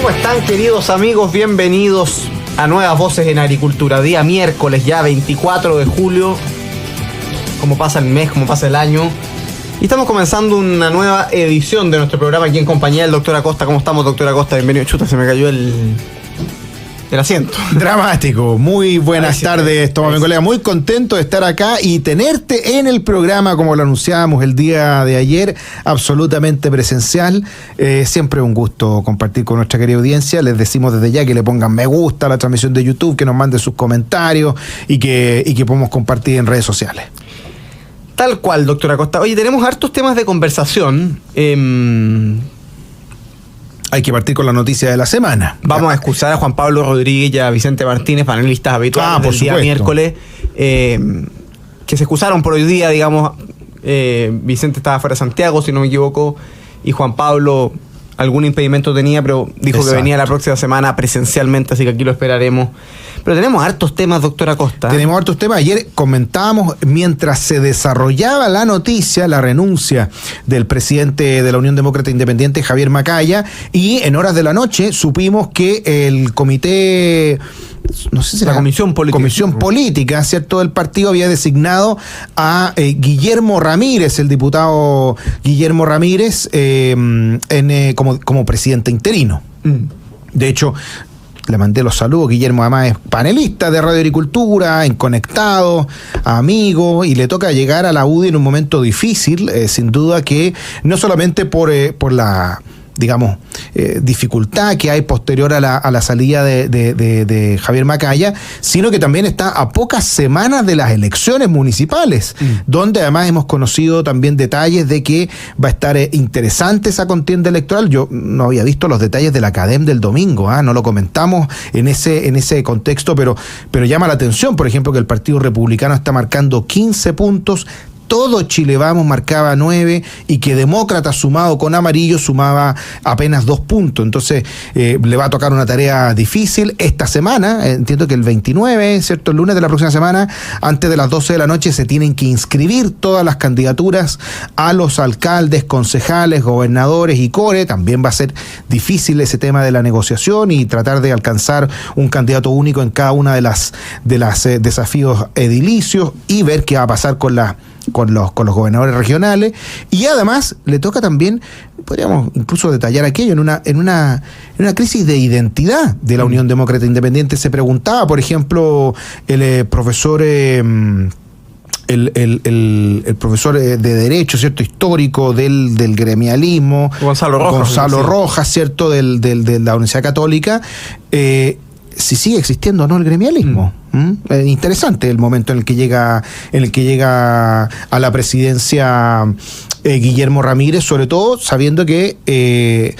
¿Cómo están, queridos amigos? Bienvenidos a Nuevas Voces en Agricultura. Día miércoles, ya 24 de julio. Cómo pasa el mes, cómo pasa el año. Y estamos comenzando una nueva edición de nuestro programa aquí en compañía del doctor Acosta. ¿Cómo estamos, doctor Acosta? Bienvenido. Chuta, se me cayó el asiento. Dramático. Muy buenas tardes, mi colega. Muy contento de estar acá y tenerte en el programa, como lo anunciábamos el día de ayer, absolutamente presencial. Siempre un gusto compartir con nuestra querida audiencia. Les decimos desde ya que le pongan me gusta a la transmisión de YouTube, que nos manden sus comentarios y que podamos compartir en redes sociales. Tal cual, doctor Acosta. Oye, tenemos hartos temas de conversación. Hay que partir con la noticia de la semana. Vamos a excusar a Juan Pablo Rodríguez y a Vicente Martínez, panelistas habituales del día miércoles, que se excusaron por hoy día, digamos. Vicente estaba fuera de Santiago, si no me equivoco, y Juan Pablo algún impedimento tenía, pero dijo que venía la próxima semana presencialmente, así que aquí lo esperaremos. Pero tenemos hartos temas, doctor Acosta. Tenemos hartos temas. Ayer comentábamos, mientras se desarrollaba la noticia, la renuncia del presidente de la Unión Demócrata Independiente, Javier Macaya, y en horas de la noche supimos que el comité... no sé si la comisión política, ¿cierto?, del partido había designado a Guillermo Ramírez, el diputado Guillermo Ramírez, como presidente interino. De hecho, le mandé los saludos. Guillermo además es panelista de Radio Agricultura, en Conectado, amigo, y le toca llegar a la UDI en un momento difícil, sin duda, que no solamente por la... digamos, dificultad que hay posterior a la salida de Javier Macaya, sino que también está a pocas semanas de las elecciones municipales, donde además hemos conocido también detalles de que va a estar interesante esa contienda electoral. Yo no había visto los detalles de la CADEM del domingo, no lo comentamos en ese contexto, pero llama la atención, por ejemplo, que el Partido Republicano está marcando 15 puntos, todo Chile Vamos marcaba 9 y que Demócrata sumado con Amarillo sumaba apenas 2 puntos. Entonces le va a tocar una tarea difícil esta semana. Entiendo que el 29, ¿cierto?, el lunes de la próxima semana, antes de las 12 de la noche, se tienen que inscribir todas las candidaturas a los alcaldes, concejales, gobernadores y core. También va a ser difícil ese tema de la negociación y tratar de alcanzar un candidato único en cada una de las desafíos edilicios y ver qué va a pasar con los gobernadores regionales. Y además le toca también, podríamos incluso detallar aquello, en una crisis de identidad de la Unión Demócrata Independiente. Se preguntaba, por ejemplo, el profesor el profesor de Derecho, ¿cierto?, histórico del gremialismo, Gonzalo Rojas, ¿cierto?, de la Universidad Católica, si sigue existiendo o no el gremialismo. Interesante el momento en el que llega a la presidencia Guillermo Ramírez, sobre todo sabiendo que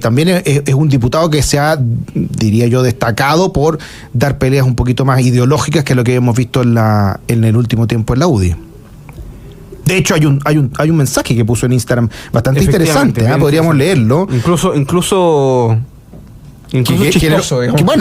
también es un diputado que se ha, diría yo, destacado por dar peleas un poquito más ideológicas que lo que hemos visto en el último tiempo en la UDI. De hecho, hay un mensaje que puso en Instagram bastante interesante, podríamos leerlo. Incluso chistoso,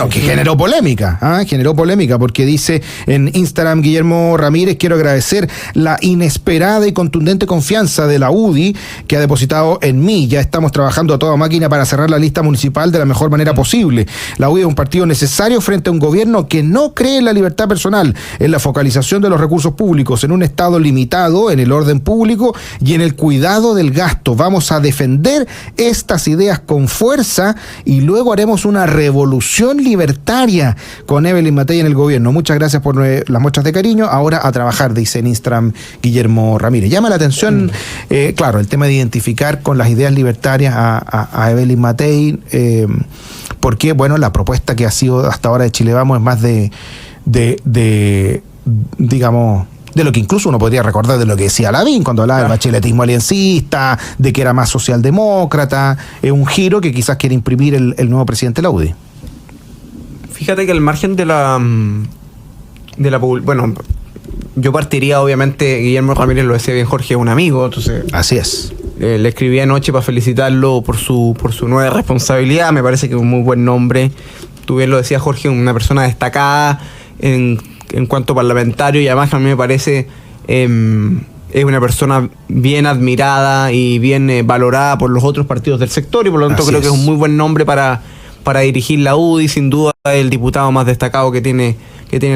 que generó polémica, porque dice en Instagram Guillermo Ramírez: quiero agradecer la inesperada y contundente confianza de la UDI que ha depositado en mí. Ya estamos trabajando a toda máquina para cerrar la lista municipal de la mejor manera posible. La UDI es un partido necesario frente a un gobierno que no cree en la libertad personal, en la focalización de los recursos públicos, en un Estado limitado, en el orden público y en el cuidado del gasto. Vamos a defender estas ideas con fuerza y luego haremos una revolución libertaria con Evelyn Matei en el gobierno. Muchas gracias por las muestras de cariño. Ahora a trabajar, dice en Instagram Guillermo Ramírez. Llama la atención, claro, el tema de identificar con las ideas libertarias a Evelyn Matei, porque, bueno, la propuesta que ha sido hasta ahora de Chile Vamos es más digamos, de lo que incluso uno podría recordar de lo que decía Lavín cuando hablaba del bacheletismo aliencista, de que era más socialdemócrata. Es un giro que quizás quiere imprimir el nuevo presidente de la UDI. Fíjate que al margen de la bueno, yo partiría, obviamente, Guillermo Ramírez, lo decía bien Jorge, es un amigo, entonces... Así es. Le escribí anoche para felicitarlo por su nueva responsabilidad. Me parece que es un muy buen nombre. Tú bien lo decías, Jorge, una persona destacada en cuanto parlamentario, y además a mí me parece es una persona bien admirada y bien valorada por los otros partidos del sector, y por lo tanto creo que es un muy buen nombre para para dirigir la UDI, sin duda el diputado más destacado que tiene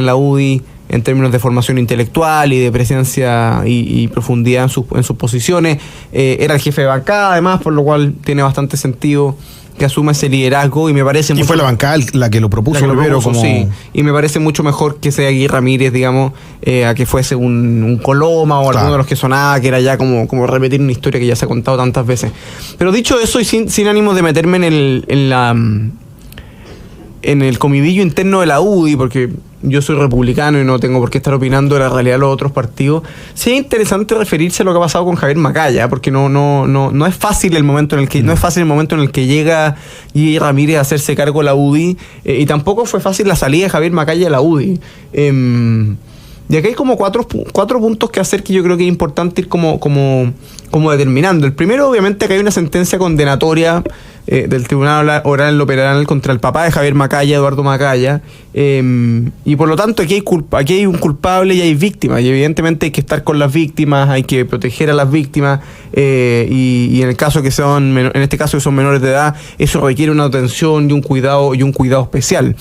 la UDI en términos de formación intelectual y de presencia y profundidad en sus posiciones. Era el jefe de bancada, además, por lo cual tiene bastante sentido que asuma ese liderazgo, y me parece y fue la bancada la que lo propuso primero, como... Sí, y me parece mucho mejor que sea Guy Ramírez, digamos, a que fuese un Coloma o alguno de los que sonaba, que era ya como repetir una historia que ya se ha contado tantas veces. Pero dicho eso, y sin ánimo de meterme en el comidillo interno de la UDI, porque yo soy republicano y no tengo por qué estar opinando de la realidad de los otros partidos, sí es interesante referirse a lo que ha pasado con Javier Macaya, porque no es fácil el momento en el que llega Guy Ramírez a hacerse cargo de la UDI, y tampoco fue fácil la salida de Javier Macaya de la UDI. Y aquí hay como cuatro puntos que hacer, que yo creo que es importante ir como determinando. El primero, obviamente, que hay una sentencia condenatoria del Tribunal Oral en lo Penal contra el papá de Javier Macaya, Eduardo Macaya, y por lo tanto aquí hay un culpable y hay víctimas, y evidentemente hay que estar con las víctimas, hay que proteger a las víctimas, y en el caso que son menores de edad, eso requiere una atención y un cuidado especial.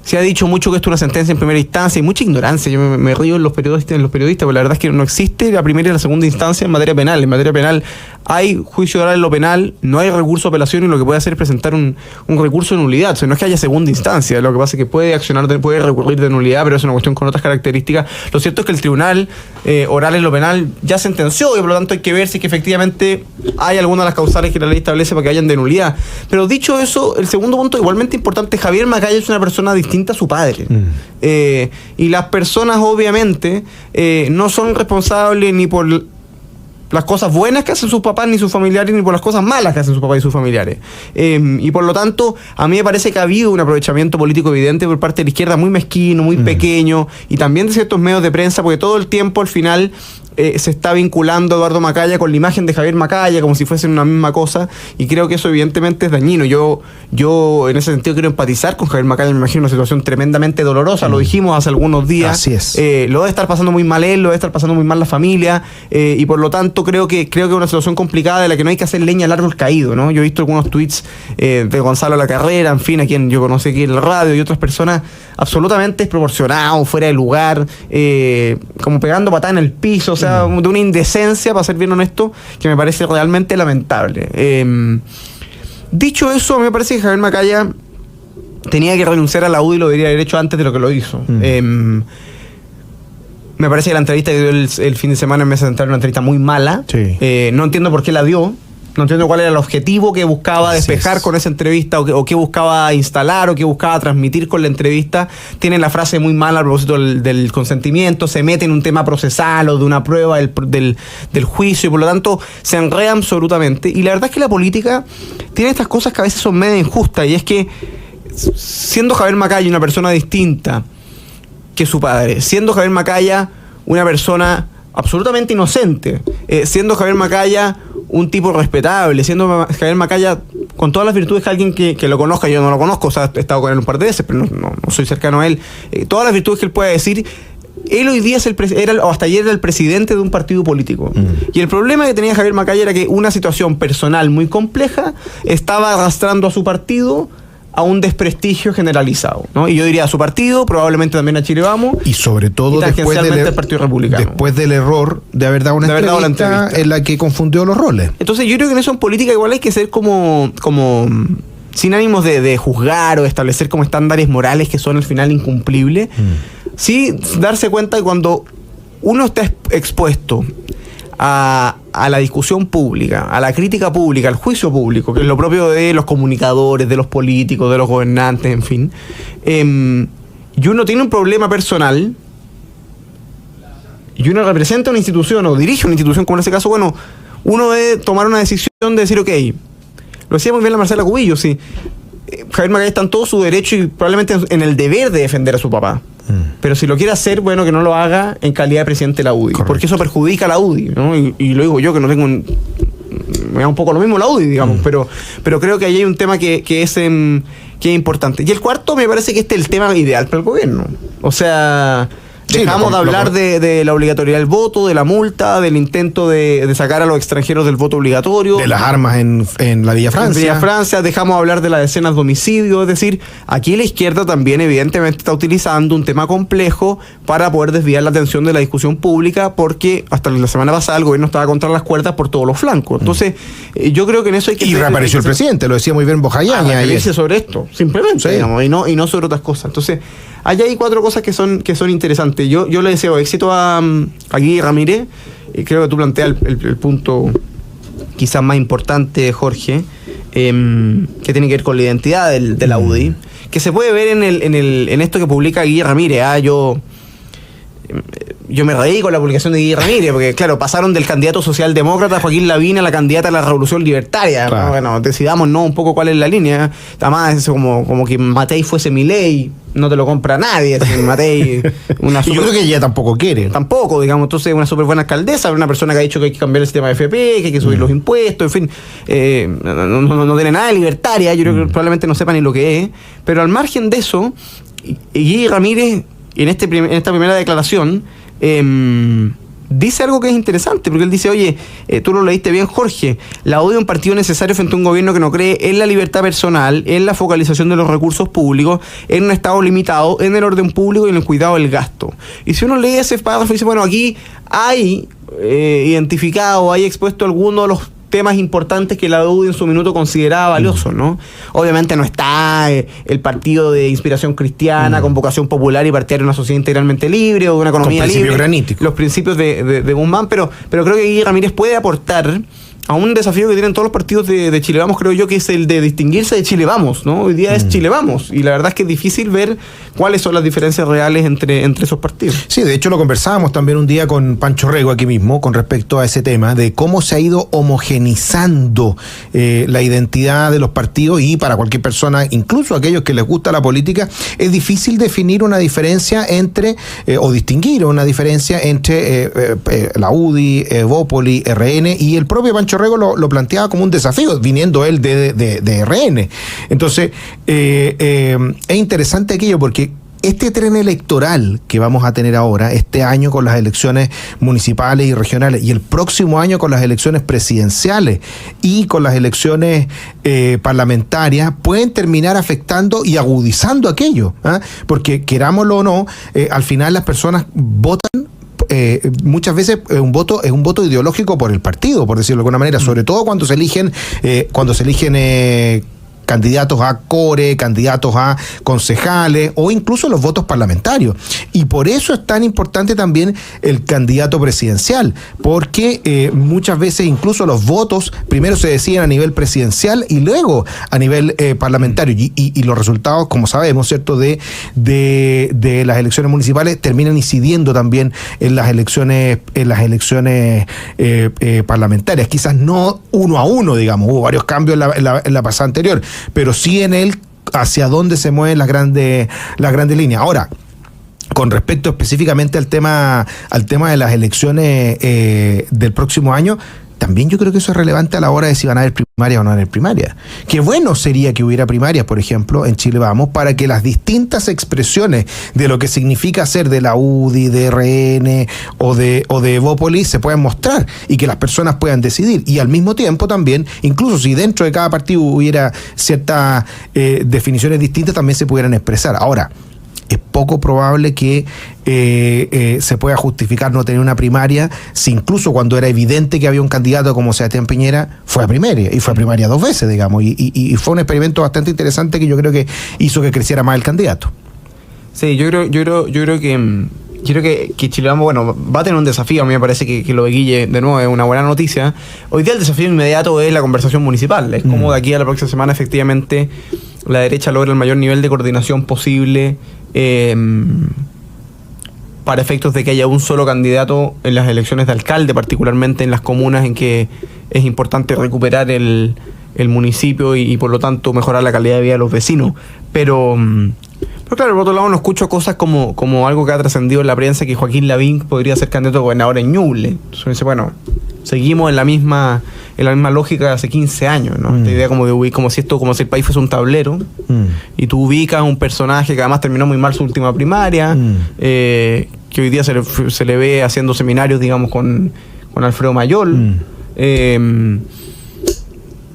Se ha dicho mucho que esto es una sentencia en primera instancia, y mucha ignorancia. Yo me río en los periodistas, porque la verdad es que no existe la primera y la segunda instancia en materia penal. En materia penal hay juicio oral en lo penal, no hay recurso de apelación, y lo que puede hacer es presentar un recurso de nulidad. O sea, no es que haya segunda instancia, lo que pasa es que puede recurrir de nulidad, pero es una cuestión con otras características. Lo cierto es que el Tribunal Oral en lo Penal ya sentenció, y por lo tanto hay que ver si que efectivamente hay alguna de las causales que la ley establece para que hayan de nulidad. Pero dicho eso, el segundo punto igualmente importante: Javier Macaya es una persona distinta a su padre. Y las personas, obviamente, no son responsables ni por las cosas buenas que hacen sus papás ni sus familiares, ni por las cosas malas que hacen sus papás y sus familiares. Y por lo tanto, a mí me parece que ha habido un aprovechamiento político evidente por parte de la izquierda, muy mezquino, muy pequeño, y también de ciertos medios de prensa, porque todo el tiempo al final se está vinculando a Eduardo Macaya con la imagen de Javier Macaya, como si fuesen una misma cosa, y creo que eso evidentemente es dañino. Yo en ese sentido quiero empatizar con Javier Macaya. Me imagino una situación tremendamente dolorosa, lo dijimos hace algunos días. Así es. Lo debe estar pasando muy mal él, lo debe estar pasando muy mal la familia, y por lo tanto creo que es una situación complicada de la que no hay que hacer leña al árbol caído, ¿no? Yo he visto algunos tweets de Gonzalo La Carrera, en fin, a quien yo conocí aquí en la radio, y otras personas absolutamente desproporcionados, fuera de lugar, como pegando patada en el piso, o sea, de una indecencia, para ser bien honesto, que me parece realmente lamentable. Dicho eso, a mí me parece que Javier Macaya tenía que renunciar a la UDI, y lo debería haber hecho antes de lo que lo hizo. Me parece que la entrevista que dio el fin de semana en Mesa Central era una entrevista muy mala. Sí. No entiendo por qué la dio. No entiendo cuál era el objetivo que buscaba despejar con esa entrevista, o qué buscaba instalar, o qué buscaba transmitir con la entrevista. Tienen la frase muy mala a propósito del consentimiento, se mete en un tema procesal o de una prueba del juicio, y por lo tanto se enreda absolutamente. Y la verdad es que la política tiene estas cosas que a veces son medio injustas, y es que, siendo Javier Macaya una persona distinta que su padre, siendo Javier Macaya una persona absolutamente inocente, siendo Javier Macaya un tipo respetable, siendo Javier Macaya con todas las virtudes que alguien que lo conozca, yo no lo conozco, o sea, he estado con él un par de veces, pero no soy cercano a él, todas las virtudes que él pueda decir, él hoy día o hasta ayer era el presidente de un partido político. Y el problema que tenía Javier Macaya era que una situación personal muy compleja estaba arrastrando a su partido a un desprestigio generalizado, ¿no? Y yo diría a su partido, probablemente también a Chile Vamos, y sobre todo después del Partido Republicano. Después del error de haber dado una entrevista en la que confundió los roles. Entonces yo creo que en eso, en política, igual hay que ser como sin ánimos de juzgar o de establecer como estándares morales que son al final incumplibles. Sí darse cuenta que cuando uno está expuesto a la discusión pública, a la crítica pública, al juicio público, que es lo propio de los comunicadores, de los políticos, de los gobernantes, en fin, y uno tiene un problema personal, y uno representa una institución o dirige una institución, como en ese caso, bueno, uno debe tomar una decisión de decir, ok, lo decía muy bien la Marcela Cubillo, sí, Javier Macaya está en todo su derecho y probablemente en el deber de defender a su papá. Pero si lo quiere hacer, bueno, que no lo haga en calidad de presidente de la UDI. Correcto. Porque eso perjudica a la UDI, ¿no? Y lo digo yo, que no tengo me da un poco lo mismo la UDI, digamos, pero creo que ahí hay un tema que es importante. Y el cuarto, me parece que este es el tema ideal para el gobierno. O sea, Dejamos de hablar de la obligatoriedad del voto, de la multa, del intento de sacar a los extranjeros del voto obligatorio. De las armas en la Villa Francia. En Villa Francia, dejamos de hablar de las decenas de homicidios. Es decir, aquí la izquierda también evidentemente está utilizando un tema complejo para poder desviar la atención de la discusión pública, porque hasta la semana pasada el gobierno estaba contra las cuerdas por todos los flancos. Entonces, yo creo que en eso hay que... Y reapareció el presidente, lo decía muy bien Bojayaña. Sobre esto, simplemente, digamos, y no sobre otras cosas. Entonces, allá hay 4 cosas que son interesantes. Yo le deseo éxito a Guille Ramírez. Creo que tú planteas el punto quizás más importante, Jorge, que tiene que ver con la identidad de la UDI, que se puede ver en esto que publica Guille Ramírez. Yo me reí con la publicación de Guille Ramírez, porque claro, pasaron del candidato socialdemócrata Joaquín Lavín a la candidata a la Revolución Libertaria. Claro. Bueno, decidamos un poco cuál es la línea. Además, es como que Matei fuese Milei, no te lo compra nadie. Matei, y yo creo que ella tampoco quiere. Tampoco, digamos. Entonces, una súper buena alcaldesa, una persona que ha dicho que hay que cambiar el sistema de FP, que hay que subir los impuestos, en fin. No tiene nada de libertaria, yo creo que probablemente no sepa ni lo que es. Pero al margen de eso, Guille Ramírez, en esta primera declaración, dice algo que es interesante, porque él dice, oye, tú lo leíste bien, Jorge, la UDI es un partido necesario frente a un gobierno que no cree en la libertad personal, en la focalización de los recursos públicos, en un Estado limitado, en el orden público y en el cuidado del gasto. Y si uno lee ese párrafo, dice, bueno, aquí hay identificado, hay expuesto algunos de los temas importantes que la UDI en su minuto consideraba valiosos, ¿no? Obviamente no está el partido de inspiración cristiana, con vocación popular y partidario de una sociedad integralmente libre o de una economía libre. Granítico. Los principios de Guzmán, pero creo que Guille Ramírez puede aportar a un desafío que tienen todos los partidos de Chile Vamos, creo yo, que es el de distinguirse de Chile Vamos, ¿no? Hoy día es Chile Vamos, y la verdad es que es difícil ver cuáles son las diferencias reales entre esos partidos. Sí, de hecho lo conversábamos también un día con Pancho Rego aquí mismo, con respecto a ese tema, de cómo se ha ido homogenizando la identidad de los partidos, y para cualquier persona, incluso aquellos que les gusta la política, es difícil definir una diferencia entre, o distinguir una diferencia entre la UDI, Evópoli, RN, y el propio Pancho Rego lo planteaba como un desafío, viniendo él de RN. Entonces, es interesante aquello, porque este tren electoral que vamos a tener ahora, este año con las elecciones municipales y regionales, y el próximo año con las elecciones presidenciales y con las elecciones parlamentarias, pueden terminar afectando y agudizando aquello, porque querámoslo o no, al final las personas votan. Muchas veces es un voto ideológico por el partido, por decirlo de alguna manera, sobre todo cuando se eligen candidatos a core, candidatos a concejales o incluso los votos parlamentarios. Y por eso es tan importante también el candidato presidencial, porque muchas veces incluso los votos primero se deciden a nivel presidencial y luego a nivel parlamentario. Y los resultados, como sabemos, ¿cierto?, de las elecciones municipales terminan incidiendo también en las elecciones parlamentarias. Quizás no 1 a 1, digamos, hubo varios cambios en la pasada anterior, pero sí en él hacia dónde se mueven las grandes líneas. Ahora, con respecto específicamente al tema de las elecciones del próximo año, también yo creo que eso es relevante a la hora de si van a haber primarias o no van a haber primarias. Qué bueno sería que hubiera primarias, por ejemplo, en Chile Vamos, para que las distintas expresiones de lo que significa ser de la UDI, de RN o de Evópolis se puedan mostrar y que las personas puedan decidir. Y al mismo tiempo también, incluso si dentro de cada partido hubiera ciertas definiciones distintas, también se pudieran expresar. Ahora, es poco probable que se pueda justificar no tener una primaria si incluso cuando era evidente que había un candidato como Sebastián Piñera fue a primaria, y fue a primaria 2 veces, digamos, y fue un experimento bastante interesante que yo creo que hizo que creciera más el candidato. Sí, yo creo que Chile Vamos, bueno, va a tener un desafío. A mí me parece que lo de Guille, de nuevo, es una buena noticia. Hoy día el desafío inmediato es la conversación municipal. Es como de aquí a la próxima semana, efectivamente, la derecha logra el mayor nivel de coordinación posible para efectos de que haya un solo candidato en las elecciones de alcalde, particularmente en las comunas en que es importante recuperar el municipio y por lo tanto mejorar la calidad de vida de los vecinos. Pero claro, por otro lado no escucho cosas como algo que ha trascendido en la prensa, que Joaquín Lavín podría ser candidato a gobernador en Ñuble. Entonces dice, bueno, seguimos en la misma lógica de hace 15 años, ¿no? Esta idea como si el país fuese un tablero, y tú ubicas un personaje que además terminó muy mal su última primaria, que que hoy día se le ve haciendo seminarios, digamos, con Alfredo Mayol.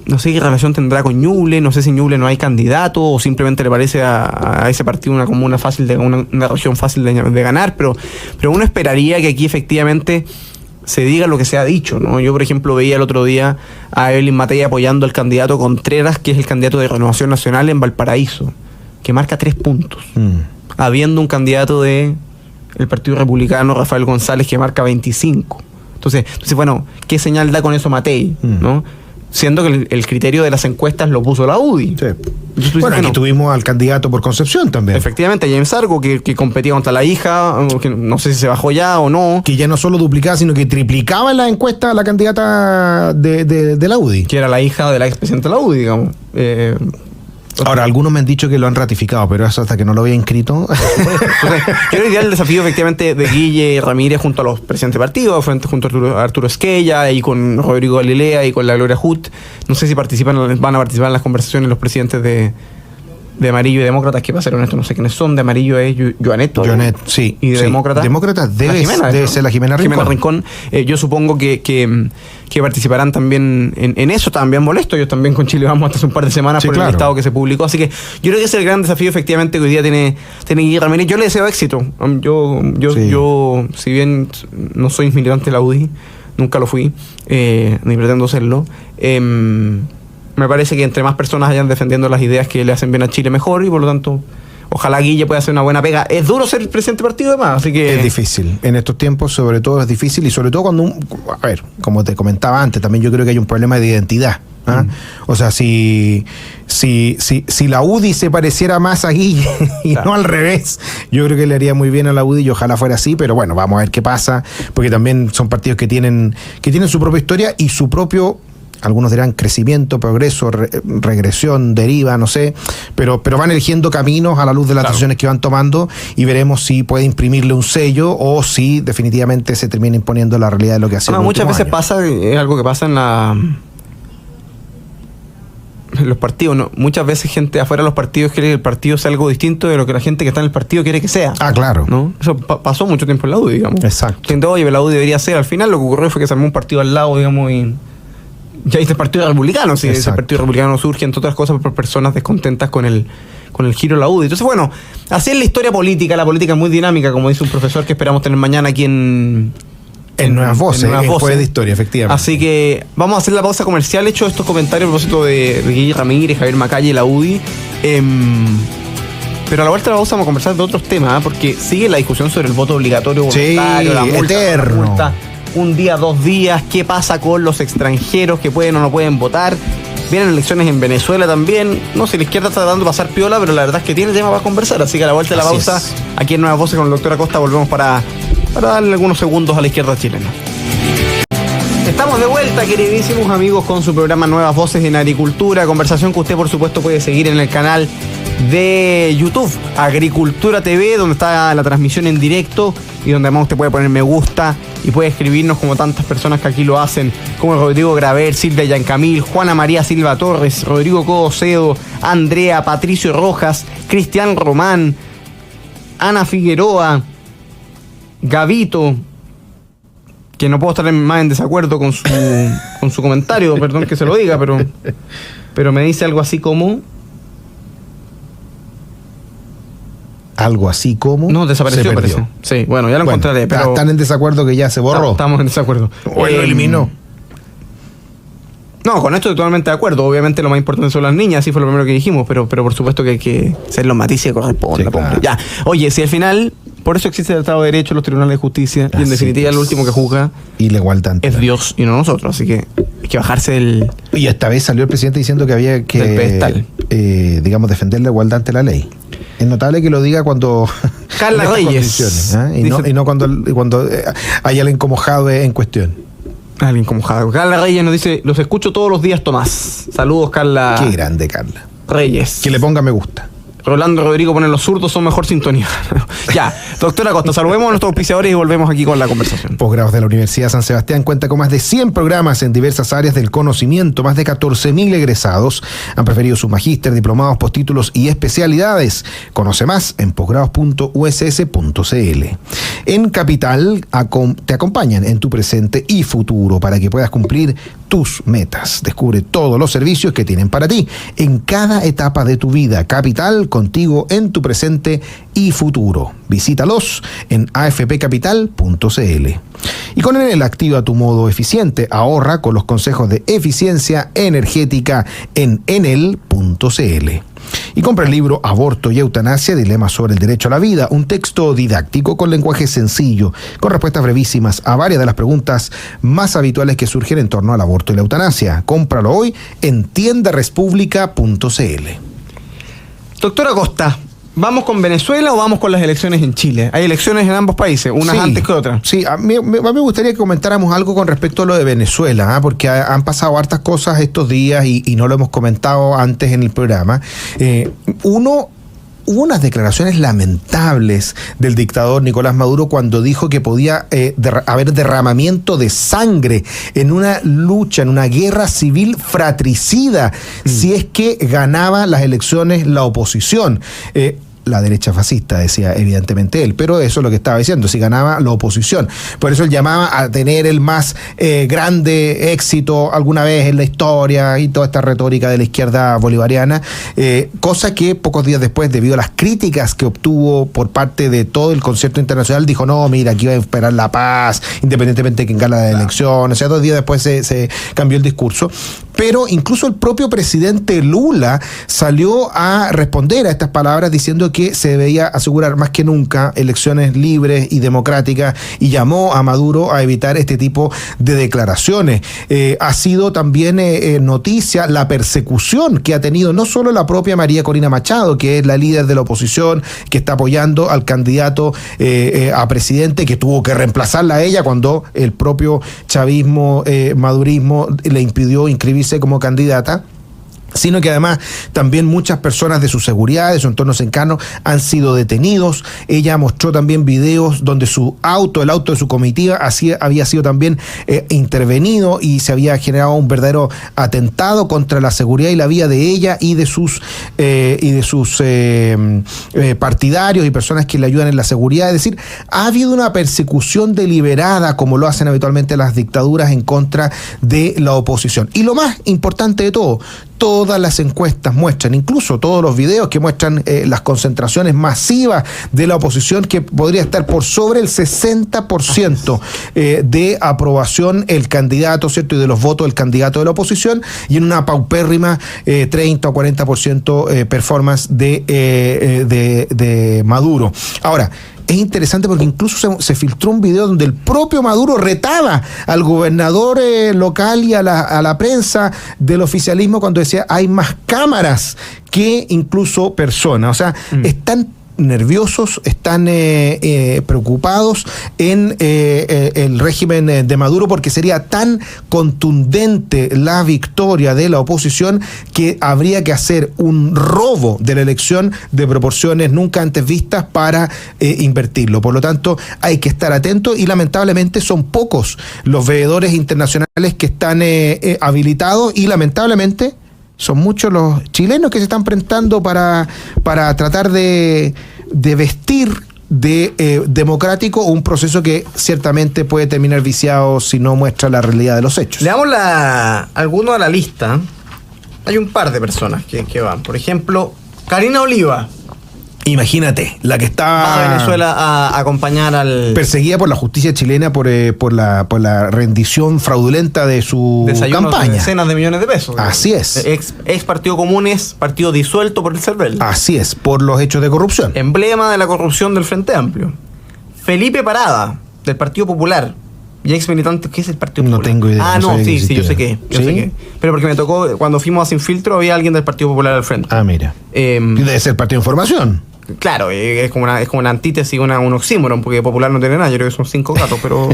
No sé qué relación tendrá con Ñuble, no sé si Ñuble no hay candidato o simplemente le parece a ese partido una comuna fácil una región fácil de ganar, pero uno esperaría que aquí efectivamente se diga lo que se ha dicho, ¿no? Yo, por ejemplo, veía el otro día a Evelyn Matei apoyando al candidato Contreras, que es el candidato de Renovación Nacional en Valparaíso, que marca 3 puntos, habiendo un candidato del Partido Republicano, Rafael González, que marca 25. Entonces, bueno, ¿qué señal da con eso Matei, no? Siendo que el criterio de las encuestas lo puso la UDI. Sí. Bueno, aquí tuvimos al candidato por Concepción también. Efectivamente, James Argo, que competía contra la hija, que no sé si se bajó ya o no. Que ya no solo duplicaba, sino que triplicaba en la encuesta a la candidata de la UDI. Que era la hija de la expresidenta de la UDI, digamos. Ahora, algunos me han dicho que lo han ratificado, pero eso hasta que no lo había inscrito. Entonces, yo creo que el desafío efectivamente de Guille Ramírez junto a los presidentes de partido, junto a Arturo Esquella y con Rodrigo Galilea y con la Gloria Hutt. No sé si van a participar en las conversaciones los presidentes de Amarillo y Demócratas, que para ser honesto no sé quiénes son. De Amarillo es Joanet, sí. Y de Demócratas. Demócratas debe ser la Jimena Rincón. Yo supongo que participarán también en eso. También molesto. Ellos también con Chile Vamos hasta hace un par de semanas por el listado que se publicó. Así que yo creo que ese es el gran desafío efectivamente que hoy día tiene Guille Ramírez. Yo le deseo éxito. Yo si bien no soy militante de la UDI, nunca lo fui, ni pretendo serlo, me parece que entre más personas vayan defendiendo las ideas que le hacen bien a Chile, mejor, y por lo tanto, ojalá Guille pueda hacer una buena pega. Es duro ser presidente del partido, además, así que... Es difícil. En estos tiempos, sobre todo, es difícil, y sobre todo cuando a ver, como te comentaba antes, también yo creo que hay un problema de identidad. O sea, si la UDI se pareciera más a Guille y no al revés, yo creo que le haría muy bien a la UDI y ojalá fuera así, pero bueno, vamos a ver qué pasa, porque también son partidos que tienen su propia historia y su propio... Algunos dirán crecimiento, progreso, regresión, deriva, no sé, pero van eligiendo caminos a la luz de las decisiones que van tomando y veremos si puede imprimirle un sello o si definitivamente se termina imponiendo la realidad de lo que ha sido. Muchas veces pasa, es algo que pasa en los partidos, ¿no? Muchas veces gente afuera de los partidos quiere que el partido sea algo distinto de lo que la gente que está en el partido quiere que sea. Claro. ¿No? Eso pasó mucho tiempo en la UDI, digamos. Exacto. Gente, oye, la UDI debería ser. Al final lo que ocurrió fue que se armó un partido al lado, digamos, y ya dice el Partido Republicano. Sí, ese Partido Republicano surge, entre otras cosas, por personas descontentas con el giro de la UDI. Entonces, bueno, así es la historia política. La política es muy dinámica, como dice un profesor que esperamos tener mañana aquí en Nuevas Voces, Jueves de Historia, efectivamente. Así que vamos a hacer la pausa comercial. He hecho estos comentarios a propósito de Guille Ramírez, Javier Macaya y la UDI. Pero a la vuelta de la pausa vamos a conversar de otros temas, porque sigue la discusión sobre el voto obligatorio voluntario, la multa, eterno. La multa. Un día, 2 días, qué pasa con los extranjeros que pueden o no pueden votar. Vienen elecciones en Venezuela también. No sé, la izquierda está tratando de pasar piola, pero la verdad es que tiene tema para conversar. Así que a la vuelta de la pausa, aquí en Nuevas Voces con el doctor Acosta, volvemos para darle algunos segundos a la izquierda chilena. Estamos de vuelta, queridísimos amigos, con su programa Nuevas Voces en Agricultura. Conversación que usted, por supuesto, puede seguir en el canal de YouTube, Agricultura TV, donde está la transmisión en directo y donde además usted puede poner me gusta y puede escribirnos como tantas personas que aquí lo hacen, como Rodrigo Graver, Silvia Yancamil, Juana María Silva Torres, Rodrigo Codocedo, Andrea, Patricio Rojas, Cristian Román, Ana Figueroa, Gavito, que no puedo estar más en desacuerdo con su comentario, perdón que se lo diga, pero me dice algo así como... Algo así como... No, desapareció, parece. Sí, bueno, ya lo encontraré, pero... Están en desacuerdo que ya se borró. Estamos en desacuerdo. O lo eliminó. No, con esto totalmente de acuerdo. Obviamente lo más importante son las niñas, así fue lo primero que dijimos, pero por supuesto que hay que ser los matices que corresponden. Sí, claro. Ya. Oye, si al final, por eso existe el Estado de Derecho, los tribunales de justicia, y en definitiva el último que juzga y la igualdad es Dios y no nosotros, así que hay que bajarse del... Y esta vez salió el presidente diciendo que había que, digamos, defender la igualdad ante la ley. Es notable que lo diga cuando... Carla Reyes. Y no cuando hay alguien como Jade en cuestión. Alguien como Jade. Carla Reyes nos dice, los escucho todos los días, Tomás. Saludos, Carla. Qué grande, Carla. Reyes. Que le ponga me gusta. Rolando Rodrigo pone: los zurdos son mejor sintonía. Ya, doctora Costa, saludemos a nuestros auspiciadores y volvemos aquí con la conversación. Posgrados de la Universidad San Sebastián cuenta con más de 100 programas en diversas áreas del conocimiento. Más de 14.000 egresados han preferido sus magíster, diplomados, postítulos y especialidades. Conoce más en posgrados.uss.cl. En Capital te acompañan en tu presente y futuro para que puedas cumplir tus metas. Descubre todos los servicios que tienen para ti en cada etapa de tu vida. Capital, contigo en tu presente y futuro. Visítalos en afpcapital.cl. Y con Enel activa tu modo eficiente. Ahorra con los consejos de eficiencia energética en enel.cl. Y compra el libro Aborto y Eutanasia, Dilemas sobre el Derecho a la Vida, un texto didáctico con lenguaje sencillo, con respuestas brevísimas a varias de las preguntas más habituales que surgen en torno al aborto y la eutanasia. Cómpralo hoy en tiendarespublica.cl. Doctora Costa, ¿vamos con Venezuela o vamos con las elecciones en Chile? Hay elecciones en ambos países, unas antes que otras. Sí, a mí me gustaría que comentáramos algo con respecto a lo de Venezuela, porque han pasado hartas cosas estos días y no lo hemos comentado antes en el programa. Hubo unas declaraciones lamentables del dictador Nicolás Maduro cuando dijo que podía haber derramamiento de sangre en una lucha, en una guerra civil fratricida, si es que ganaba las elecciones la oposición. La derecha fascista, decía evidentemente él, pero eso es lo que estaba diciendo, si ganaba la oposición. Por eso él llamaba a tener el más grande éxito alguna vez en la historia y toda esta retórica de la izquierda bolivariana, cosa que pocos días después, debido a las críticas que obtuvo por parte de todo el concierto internacional, dijo: no, mira, aquí va a esperar la paz, independientemente de quién gane la elección. O sea, 2 días después se cambió el discurso. Pero incluso el propio presidente Lula salió a responder a estas palabras diciendo que se debía asegurar más que nunca elecciones libres y democráticas, y llamó a Maduro a evitar este tipo de declaraciones. Ha sido también noticia la persecución que ha tenido no solo la propia María Corina Machado, que es la líder de la oposición, que está apoyando al candidato a presidente, que tuvo que reemplazarla a ella cuando el propio chavismo, madurismo, le impidió inscribirse como candidata, sino que además también muchas personas de su seguridad, de su entorno cercano, han sido detenidos. Ella mostró también videos donde su auto, el auto de su comitiva, había sido también intervenido y se había generado un verdadero atentado contra la seguridad y la vida de ella y de sus partidarios y personas que le ayudan en la seguridad. Es decir, ha habido una persecución deliberada, como lo hacen habitualmente las dictaduras, en contra de la oposición. Y lo más importante de todo, todas las encuestas muestran, incluso todos los videos que muestran las concentraciones masivas de la oposición, que podría estar por sobre el 60% de aprobación el candidato, ¿cierto? Y de los votos del candidato de la oposición, y en una paupérrima 30 o 40% performance de Maduro. Ahora, es interesante porque incluso se filtró un video donde el propio Maduro retaba al gobernador local y a la prensa del oficialismo cuando decía: hay más cámaras que incluso personas. O sea, están nerviosos, están preocupados en el régimen de Maduro, porque sería tan contundente la victoria de la oposición que habría que hacer un robo de la elección de proporciones nunca antes vistas para invertirlo. Por lo tanto, hay que estar atentos, y lamentablemente son pocos los veedores internacionales que están habilitados, y lamentablemente son muchos los chilenos que se están prestando para tratar de vestir de democrático un proceso que ciertamente puede terminar viciado si no muestra la realidad de los hechos. Le damos alguno a la lista. Hay un par de personas que van. Por ejemplo, Karina Oliva. Imagínate, la que está a Venezuela a acompañar al... perseguida por la justicia chilena por la rendición fraudulenta de su campaña. Decenas de millones de pesos. Así es. Ex Partido Comunes, partido disuelto por el CERVEL. Así es, por los hechos de corrupción. Emblema de la corrupción del Frente Amplio. Felipe Parada, del Partido Popular. Y ex militante, ¿qué es el Partido Popular? No tengo idea. No, sí, yo sé qué. Pero porque me tocó, cuando fuimos a Sin Filtro, había alguien del Partido Popular al frente. Ah, mira. Debe ser Partido de Información. Claro, es como una antítesis, un oxímoron, porque Popular no tiene nada, yo creo que son 5 gatos, pero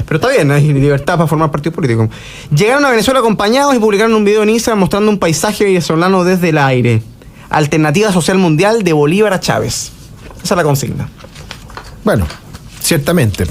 está bien, hay libertad para formar partidos políticos. Llegaron a Venezuela acompañados y publicaron un video en Instagram mostrando un paisaje venezolano desde el aire. alternativa social mundial de Bolívar a Chávez. Esa es la consigna. Bueno, ciertamente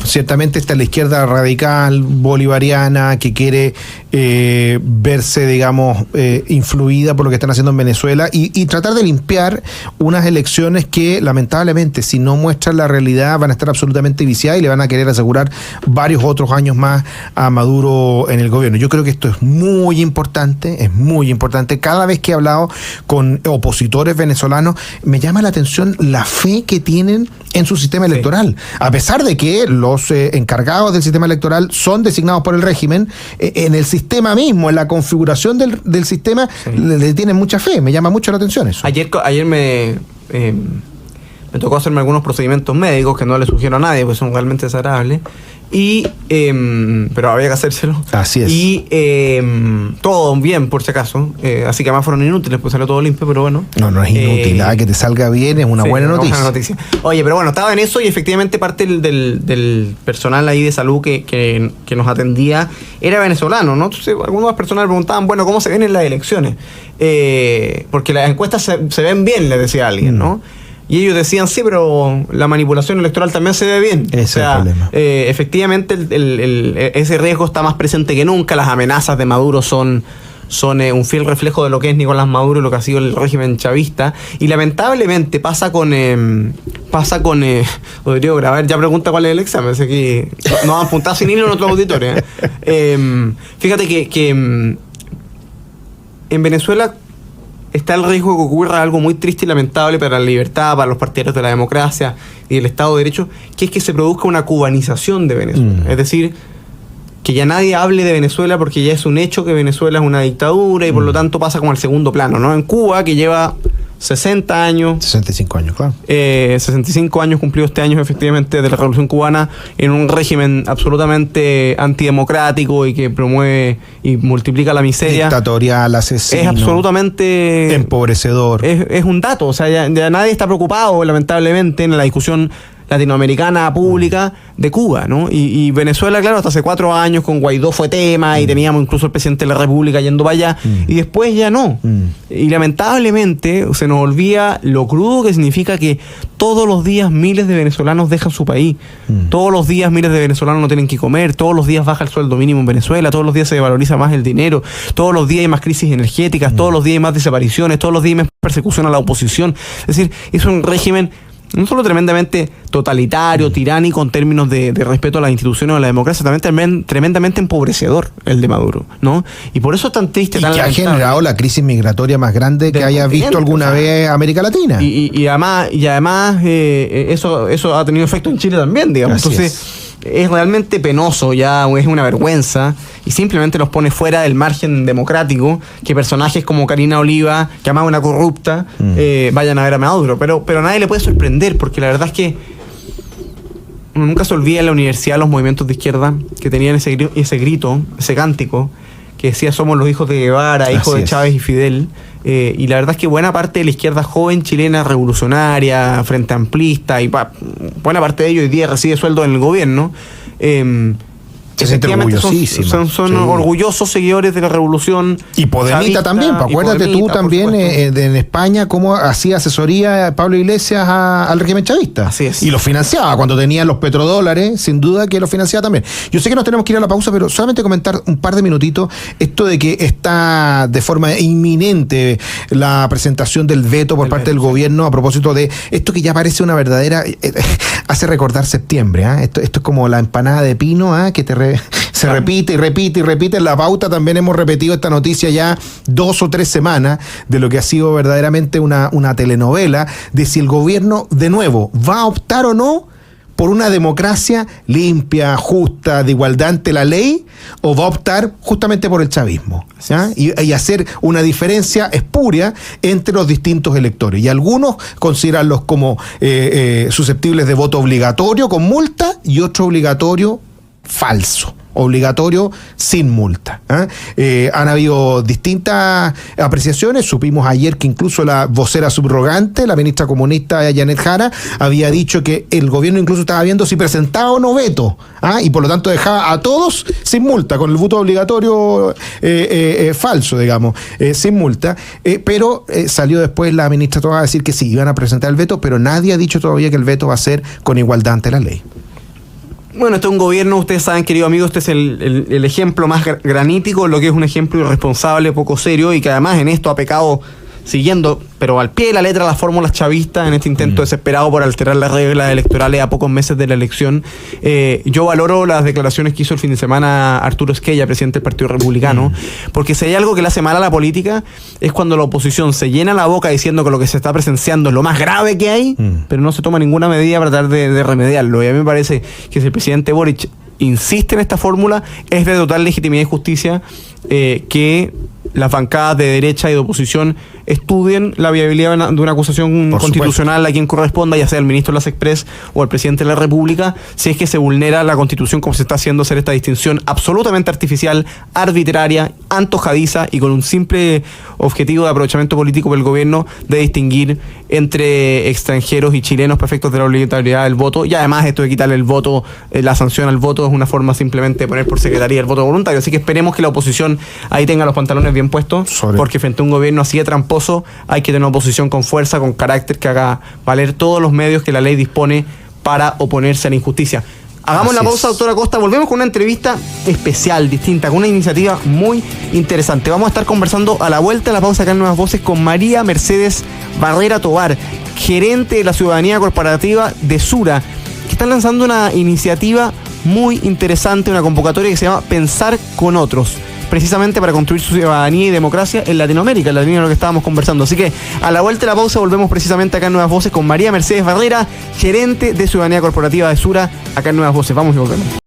está la izquierda radical bolivariana que quiere verse, digamos, influida por lo que están haciendo en Venezuela y tratar de limpiar unas elecciones que lamentablemente, si no muestran la realidad, van a estar absolutamente viciadas y le van a querer asegurar varios otros años más a Maduro en el gobierno. Yo creo que esto es muy importante. Cada vez que he hablado con opositores venezolanos, me llama la atención la fe que tienen en su sistema electoral. A pesar de que los encargados del sistema electoral son designados por el régimen, en el sistema mismo, en la configuración del sistema, le tienen mucha fe. Me llama mucho la atención eso. Ayer me tocó hacerme algunos procedimientos médicos que no le sugiero a nadie, porque son realmente desagradables. Pero había que hacérselo. Así es. Y todo bien, por si acaso. Así que además fueron inútiles, pues salió todo limpio, pero bueno. No es inútil. Que te salga bien es una buena noticia. Oye, pero bueno, estaba en eso y efectivamente parte del personal ahí de salud que nos atendía era venezolano, ¿no? Entonces, algunas personas preguntaban, bueno, ¿cómo se ven en las elecciones? Porque las encuestas se ven bien, le decía alguien, ¿no? Y ellos decían, sí, pero la manipulación electoral también se ve bien. Ese es el problema. Efectivamente, ese riesgo está más presente que nunca. Las amenazas de Maduro son un fiel reflejo de lo que es Nicolás Maduro y lo que ha sido el régimen chavista. Y lamentablemente pasa con Rodrigo Graver, ya pregunta cuál es el examen. Así que nos han apuntado sin hilo en otros auditores. Fíjate que en Venezuela está el riesgo de que ocurra algo muy triste y lamentable para la libertad, para los partidarios de la democracia y del Estado de Derecho, que es que se produzca una cubanización de Venezuela. Es decir, que ya nadie hable de Venezuela porque ya es un hecho que Venezuela es una dictadura y por lo tanto pasa como al segundo plano, ¿no? En Cuba, que lleva 60 años. 65 años, claro. 65 años cumplido este año, efectivamente, de la Revolución Cubana, en un régimen absolutamente antidemocrático y que promueve y multiplica la miseria. Dictatorial, asesino. Es absolutamente empobrecedor. Es un dato, o sea, ya nadie está preocupado, lamentablemente, en la discusión latinoamericana pública de Cuba, ¿no? Y Venezuela, claro, hasta hace 4 años con Guaidó fue tema y teníamos incluso el presidente de la República yendo para allá y después ya no. Y lamentablemente se nos olvida lo crudo que significa que todos los días miles de venezolanos dejan su país. Todos los días miles de venezolanos no tienen que comer, todos los días baja el sueldo mínimo en Venezuela, todos los días se valoriza más el dinero, todos los días hay más crisis energéticas, todos los días hay más desapariciones, todos los días hay más persecución a la oposición. Es decir, es un régimen no solo tremendamente totalitario, tiránico en términos de respeto a las instituciones o a la democracia, también tremendamente empobrecedor el de Maduro, ¿no? Y por eso es tan triste. Y que ha generado la crisis migratoria más grande que haya visto alguna vez América Latina. Y además eso ha tenido efecto en Chile también, digamos. Así Entonces es realmente penoso, ya es una vergüenza y simplemente nos pone fuera del margen democrático que personajes como Karina Oliva, que además es una corrupta, vayan a ver a Maduro. Pero a nadie le puede sorprender, porque la verdad es que uno nunca se olvida en la universidad los movimientos de izquierda que tenían ese grito, ese cántico, que decía somos los hijos de Guevara, hijos de Chávez y Fidel. Y la verdad es que buena parte de la izquierda joven chilena revolucionaria, frente amplista, y buena parte de ellos hoy día recibe sueldo en el gobierno, efectivamente son orgullosos seguidores de la revolución. Y Podemita también, acuérdate tú también en España cómo hacía asesoría Pablo Iglesias al régimen chavista. Así es. Y lo financiaba cuando tenían los petrodólares, sin duda que lo financiaba también. Yo sé que nos tenemos que ir a la pausa, pero solamente comentar un par de minutitos esto de que está de forma inminente la presentación del veto por parte del gobierno a propósito de esto que ya parece una verdadera hace recordar septiembre, esto es como la empanada de pino, que se repite y repite y repite en la pauta. También hemos repetido esta noticia ya 2 o 3 semanas de lo que ha sido verdaderamente una telenovela de si el gobierno de nuevo va a optar o no por una democracia limpia, justa, de igualdad ante la ley, o va a optar justamente por el chavismo, y hacer una diferencia espuria entre los distintos electores. Y algunos considerarlos como susceptibles de voto obligatorio con multa y otro obligatorio falso. obligatorio sin multa. Han habido distintas apreciaciones. Supimos ayer que incluso la vocera subrogante, la ministra comunista Janet Jara, había dicho que el gobierno incluso estaba viendo si presentaba o no veto, y por lo tanto dejaba a todos sin multa, con el voto obligatorio falso, digamos, sin multa. Pero salió después la ministra toda a decir que sí, iban a presentar el veto, pero nadie ha dicho todavía que el veto va a ser con igualdad ante la ley. Bueno, este es un gobierno, ustedes saben, queridos amigos, este es el ejemplo más granítico, lo que es un ejemplo irresponsable, poco serio, y que además en esto ha pecado siguiendo, pero al pie de la letra, las fórmulas chavistas en este intento desesperado por alterar las reglas electorales a pocos meses de la elección. Yo valoro las declaraciones que hizo el fin de semana Arturo Esquella, presidente del Partido Republicano, porque si hay algo que le hace mal a la política es cuando la oposición se llena la boca diciendo que lo que se está presenciando es lo más grave que hay, pero no se toma ninguna medida para tratar de remediarlo. Y a mí me parece que si el presidente Boric insiste en esta fórmula, es de total legitimidad y justicia que las bancadas de derecha y de oposición estudien la viabilidad de una acusación constitucional a quien corresponda, ya sea el ministro de las Express o el presidente de la República, si es que se vulnera la Constitución, como se está haciendo hacer esta distinción absolutamente artificial, arbitraria, antojadiza y con un simple objetivo de aprovechamiento político por el gobierno de distinguir entre extranjeros y chilenos para efectos de la obligatoriedad del voto. Y además esto de quitarle el voto, la sanción al voto, es una forma simplemente de poner por secretaría el voto voluntario. Así que esperemos que la oposición ahí tenga los pantalones bien puestos, porque frente a un gobierno así de tramposo hay que tener una oposición con fuerza, con carácter, que haga valer todos los medios que la ley dispone para oponerse a la injusticia. Hagamos la pausa, doctora Costa. Volvemos con una entrevista especial, distinta, con una iniciativa muy interesante. Vamos a estar conversando a la vuelta de la pausa acá en Nuevas Voces con María Mercedes Barrera Tobar, gerente de la ciudadanía corporativa de Sura, que están lanzando una iniciativa muy interesante, una convocatoria que se llama Pensar con Otros, precisamente para construir su ciudadanía y democracia en Latinoamérica, en la línea de lo que estábamos conversando. Así que a la vuelta de la pausa volvemos precisamente acá en Nuevas Voces con María Mercedes Barrera, gerente de Ciudadanía Corporativa de Sura, acá en Nuevas Voces. Vamos y volvemos.